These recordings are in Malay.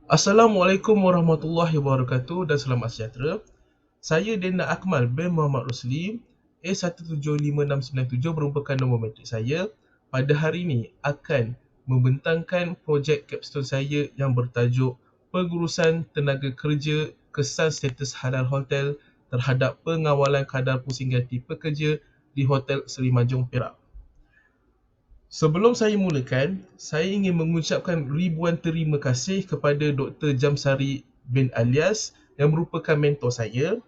Assalamualaikum warahmatullahi wabarakatuh dan selamat sejahtera. Saya Dena Akmal bin Muhammad Rosli, A175697 merupakan nombor matrik saya. Pada hari ini akan membentangkan projek capstone saya yang bertajuk Pengurusan Tenaga Kerja Kesan Status Halal Hotel terhadap pengawalan kadar pusing ganti pekerja di Hotel Seri Manjung Perak. Sebelum saya mulakan, saya ingin mengucapkan ribuan terima kasih kepada Dr. Jamsari bin Alias yang merupakan mentor saya.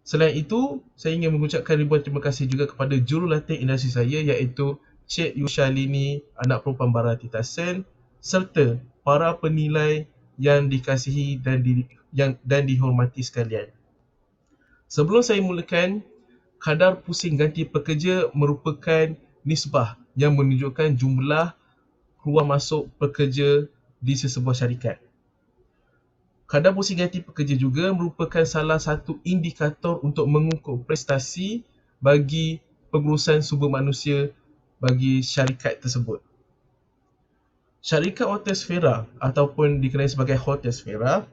Selain itu, saya ingin mengucapkan ribuan terima kasih juga kepada jurulatih industri saya iaitu Cik Yushalini, anak perempuan Baratita Sen, serta para penilai yang dikasihi dan dihormati sekalian. Sebelum saya mulakan, kadar pusing ganti pekerja merupakan nisbah yang menunjukkan jumlah keluar masuk pekerja di sesebuah syarikat. Kadar pusing ganti pekerja juga merupakan salah satu indikator untuk mengukur prestasi bagi pengurusan sumber manusia bagi syarikat tersebut. Syarikat Hotel Sfera ataupun dikenali sebagai Hotel Sfera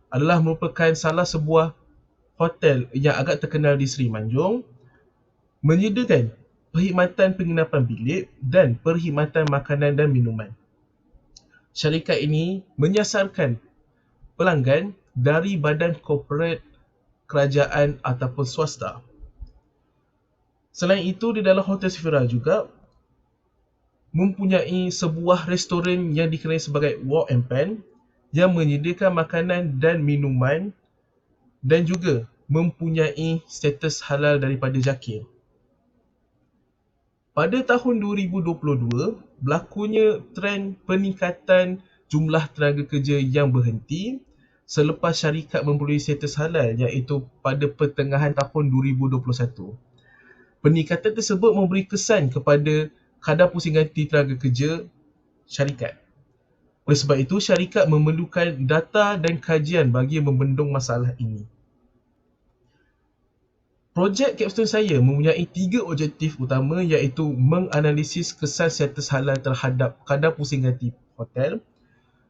adalah merupakan salah sebuah hotel yang agak terkenal di Seri Manjung, menyediakan perkhidmatan penginapan bilik dan perkhidmatan makanan dan minuman. Syarikat ini menyasarkan pelanggan dari badan korporat, kerajaan ataupun swasta. Selain itu, di dalam Hotel Sfera juga mempunyai sebuah restoran yang dikenali sebagai Wok and Pan yang menyediakan makanan dan minuman dan juga mempunyai status halal daripada JAKIM. Pada tahun 2022, berlakunya trend peningkatan jumlah tenaga kerja yang berhenti selepas syarikat memperoleh status halal iaitu pada pertengahan tahun 2021. Peningkatan tersebut memberi kesan kepada kadar pusing ganti tenaga kerja syarikat. Oleh sebab itu, syarikat memerlukan data dan kajian bagi membendung masalah ini. Projek capstone saya mempunyai 3 objektif utama iaitu menganalisis kesan status halal terhadap kadar pusing ganti hotel.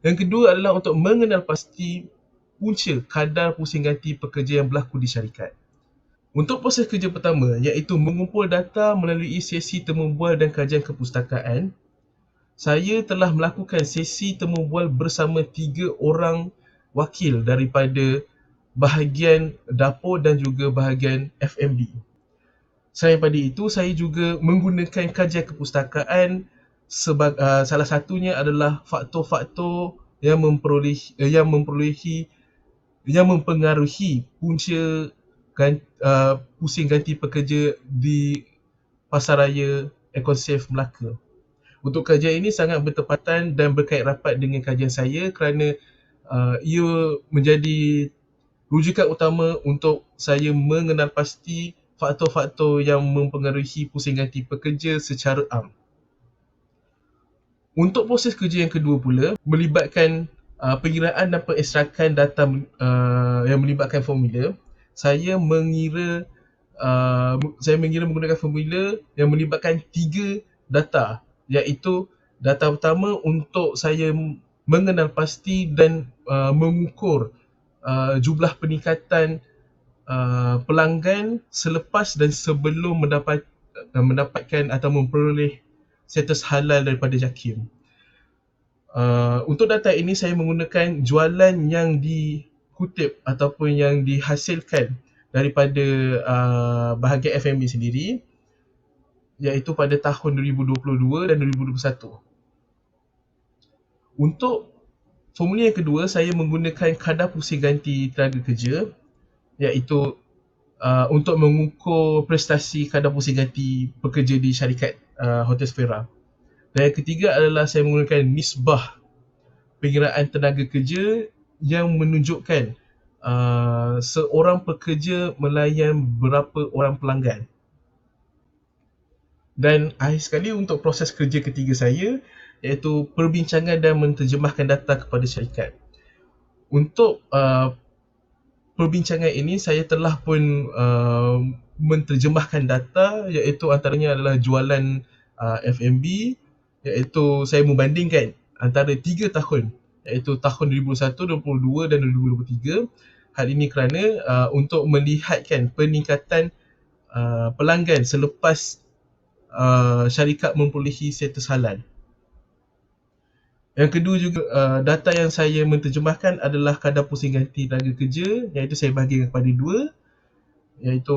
Yang kedua adalah untuk mengenal pasti punca kadar pusing ganti pekerja yang berlaku di syarikat. Untuk proses kerja pertama iaitu mengumpul data melalui sesi temu bual dan kajian kepustakaan, saya telah melakukan sesi temu bual bersama 3 orang wakil daripada bahagian dapur dan juga bahagian F&B. Selain daripada itu, saya juga menggunakan kajian kepustakaan salah satunya adalah faktor-faktor yang mempengaruhi punca pusing ganti pekerja di Pasaraya Ecosafe Melaka. Untuk kajian ini sangat bertepatan dan berkait rapat dengan kajian saya kerana ia menjadi rujukan utama untuk saya mengenal pasti faktor-faktor yang mempengaruhi pusing ganti pekerja secara am. Untuk proses kerja yang kedua pula melibatkan pengiraan dan pengekstrakan data yang melibatkan formula. Saya mengira menggunakan formula yang melibatkan 3 data iaitu data pertama untuk saya mengenal pasti dan mengukur jumlah peningkatan pelanggan selepas dan sebelum mendapatkan atau memperoleh status halal daripada JAKIM. Untuk data ini saya menggunakan jualan yang dikutip ataupun yang dihasilkan daripada bahagian F&B sendiri iaitu pada tahun 2022 dan 2021. Untuk formula yang kedua, saya menggunakan kadar pusing ganti tenaga kerja iaitu untuk mengukur prestasi kadar pusing ganti pekerja di syarikat Hotel Sfera. Dan yang ketiga adalah saya menggunakan nisbah pengiraan tenaga kerja yang menunjukkan seorang pekerja melayan berapa orang pelanggan. Dan akhir sekali untuk proses kerja ketiga saya iaitu perbincangan dan menterjemahkan data kepada syarikat. Untuk perbincangan ini saya telah pun menterjemahkan data iaitu antaranya adalah jualan F&B iaitu saya membandingkan antara 3 tahun iaitu tahun 2021, 2022 dan 2023. Hal ini kerana untuk melihatkan peningkatan pelanggan selepas syarikat memperolehi status halal. Yang kedua juga, data yang saya menterjemahkan adalah kadar pusing ganti tenaga kerja, iaitu saya bahagikan kepada dua, iaitu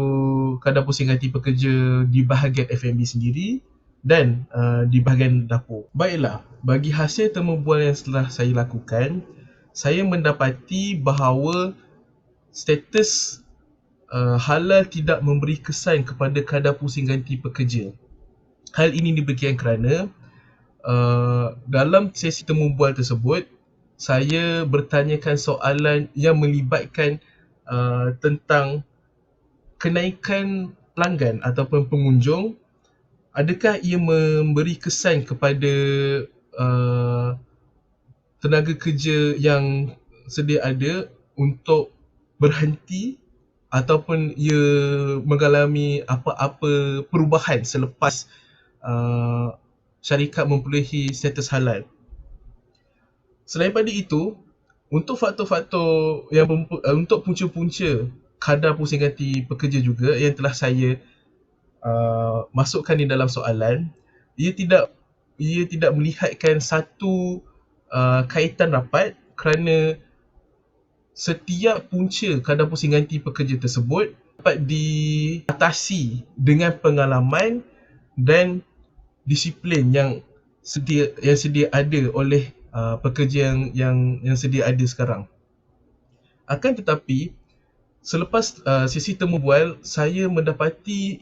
kadar pusing ganti pekerja di bahagian F&B sendiri dan di bahagian dapur. Baiklah, bagi hasil temubual yang telah saya lakukan, saya mendapati bahawa status halal tidak memberi kesan kepada kadar pusing ganti pekerja. Hal ini diberikan kerana dalam sesi temubual tersebut, saya bertanyakan soalan yang melibatkan tentang kenaikan pelanggan ataupun pengunjung. Adakah ia memberi kesan kepada tenaga kerja yang sedia ada untuk berhenti ataupun ia mengalami apa-apa perubahan selepas syarikat memperolehi status halal. Selain daripada itu, untuk faktor-faktor yang untuk punca-punca kadar pusing ganti pekerja juga yang telah saya masukkan di dalam soalan, ia tidak melihatkan satu kaitan rapat kerana setiap punca kadar pusing ganti pekerja tersebut dapat diatasi dengan pengalaman dan disiplin yang sedia ada oleh pekerja yang sedia ada sekarang. Akan tetapi, selepas sesi temubual, saya mendapati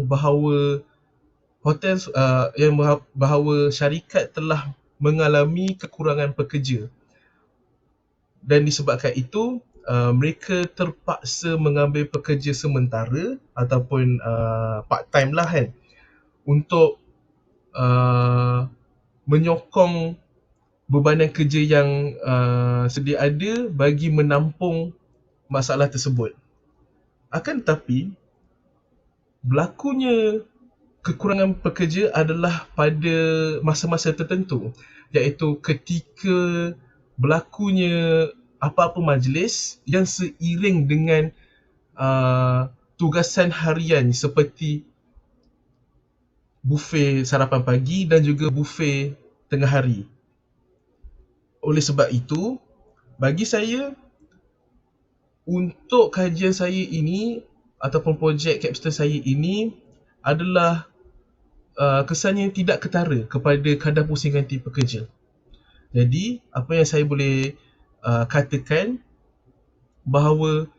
bahawa hotel bahawa syarikat telah mengalami kekurangan pekerja. Dan disebabkan itu, mereka terpaksa mengambil pekerja sementara ataupun part time lah kan, untuk menyokong bebanan kerja yang sedia ada bagi menampung masalah tersebut. Akan tetapi, berlakunya kekurangan pekerja adalah pada masa-masa tertentu, iaitu ketika berlakunya apa-apa majlis yang seiring dengan tugasan harian seperti bufet sarapan pagi dan juga bufet tengah hari. Oleh sebab itu, bagi saya, untuk kajian saya ini ataupun projek Capstone saya ini adalah kesan yang tidak ketara kepada kadar pusing ganti pekerja. Jadi, apa yang saya boleh katakan bahawa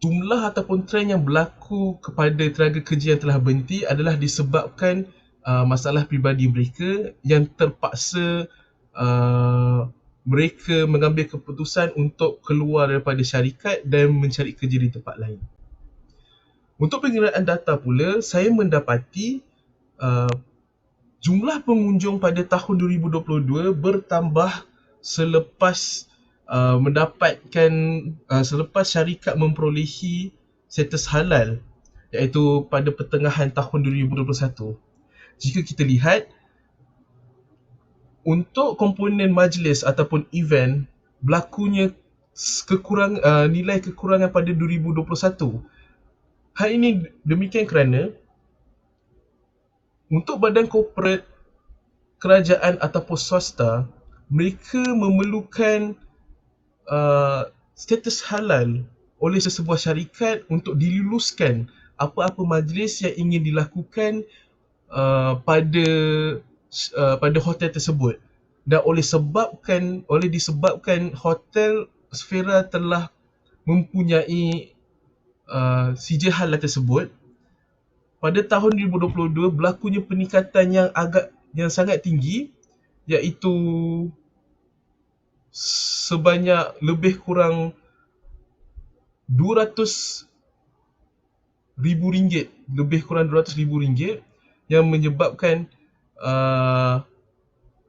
jumlah ataupun trend yang berlaku kepada tenaga kerja yang telah berhenti adalah disebabkan masalah peribadi mereka yang terpaksa mereka mengambil keputusan untuk keluar daripada syarikat dan mencari kerja di tempat lain. Untuk pengiraan data pula, saya mendapati jumlah pengunjung pada tahun 2022 bertambah selepas selepas syarikat memperolehi status halal, iaitu pada pertengahan tahun 2021. Jika kita lihat, untuk komponen majlis ataupun event, berlakunya nilai kekurangan pada 2021. Hal ini demikian kerana untuk badan korporat, kerajaan ataupun swasta, mereka memerlukan status halal oleh sesebuah syarikat untuk diluluskan apa-apa majlis yang ingin dilakukan pada hotel tersebut. Dan disebabkan hotel Sfera telah mempunyai sijil halal tersebut, pada tahun 2022 berlakunya peningkatan yang sangat tinggi, iaitu sebanyak lebih kurang RM200,000 yang menyebabkan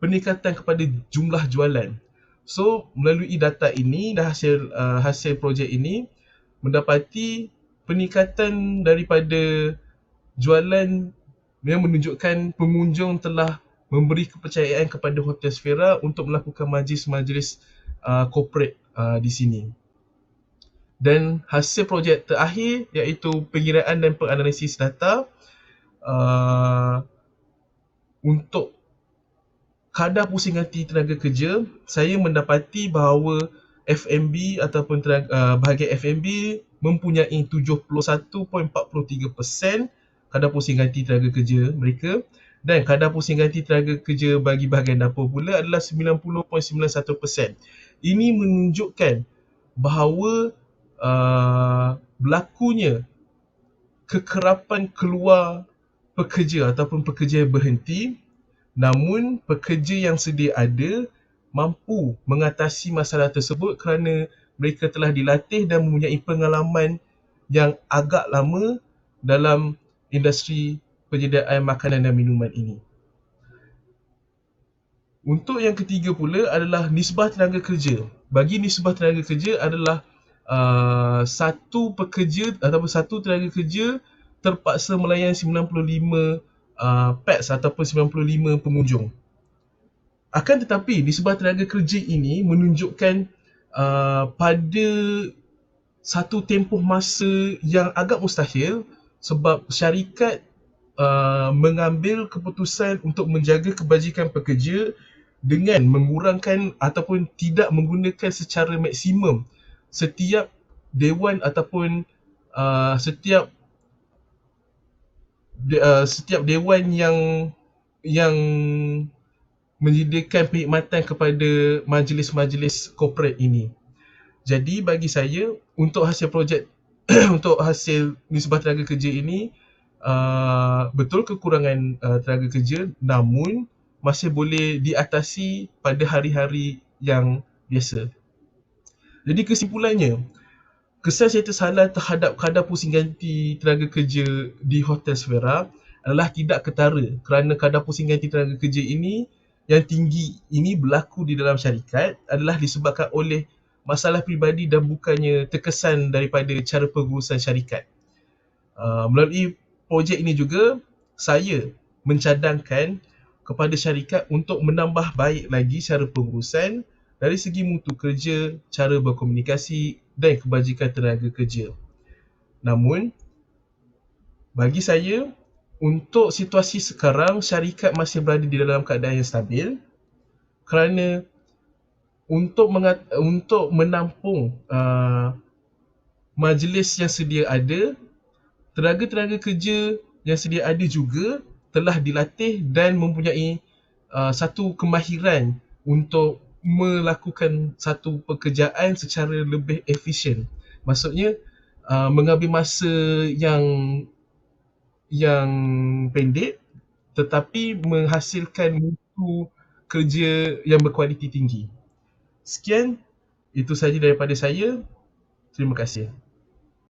peningkatan kepada jumlah jualan. So, melalui data ini dan hasil projek ini, mendapati peningkatan daripada jualan yang menunjukkan pengunjung telah memberi kepercayaan kepada Hotel Sfera untuk melakukan majlis-majlis corporate di sini. Dan hasil projek terakhir iaitu pengiraan dan penganalisis data untuk kadar pusing hati tenaga kerja, saya mendapati bahawa F&B ataupun bahagian F&B mempunyai 71.43% kadar pusing hati tenaga kerja mereka, dan kadar pusing hati tenaga kerja bagi bahagian dapur pula adalah 90.91%. Ini menunjukkan bahawa berlakunya kekerapan keluar pekerja ataupun pekerja yang berhenti, namun pekerja yang sedia ada mampu mengatasi masalah tersebut kerana mereka telah dilatih dan mempunyai pengalaman yang agak lama dalam industri penyediaan makanan dan minuman ini. Untuk yang ketiga pula adalah nisbah tenaga kerja. Bagi nisbah tenaga kerja adalah satu pekerja ataupun satu tenaga kerja terpaksa melayan 95 PAX ataupun 95 pengunjung. Akan tetapi nisbah tenaga kerja ini menunjukkan pada satu tempoh masa yang agak mustahil sebab syarikat mengambil keputusan untuk menjaga kebajikan pekerja dengan mengurangkan ataupun tidak menggunakan secara maksimum setiap dewan ataupun setiap dewan yang menyediakan perkhidmatan kepada majlis-majlis corporate ini. Jadi bagi saya untuk hasil projek untuk hasil nisbah tenaga kerja ini betul kekurangan tenaga kerja, namun masih boleh diatasi pada hari-hari yang biasa. Jadi kesimpulannya, kesan status halal terhadap kadar pusing ganti tenaga kerja di Hotel Sfera adalah tidak ketara kerana kadar pusing ganti tenaga kerja ini yang tinggi ini berlaku di dalam syarikat adalah disebabkan oleh masalah peribadi dan bukannya terkesan daripada cara pengurusan syarikat. Melalui projek ini juga saya mencadangkan kepada syarikat untuk menambah baik lagi cara pengurusan dari segi mutu kerja, cara berkomunikasi dan kebajikan tenaga kerja. Namun bagi saya untuk situasi sekarang syarikat masih berada di dalam keadaan yang stabil kerana untuk menampung majlis yang sedia ada, tenaga-tenaga kerja yang sedia ada juga telah dilatih dan mempunyai satu kemahiran untuk melakukan satu pekerjaan secara lebih efisien. Maksudnya mengambil masa yang pendek tetapi menghasilkan mutu kerja yang berkualiti tinggi. Sekian, itu sahaja daripada saya. Terima kasih.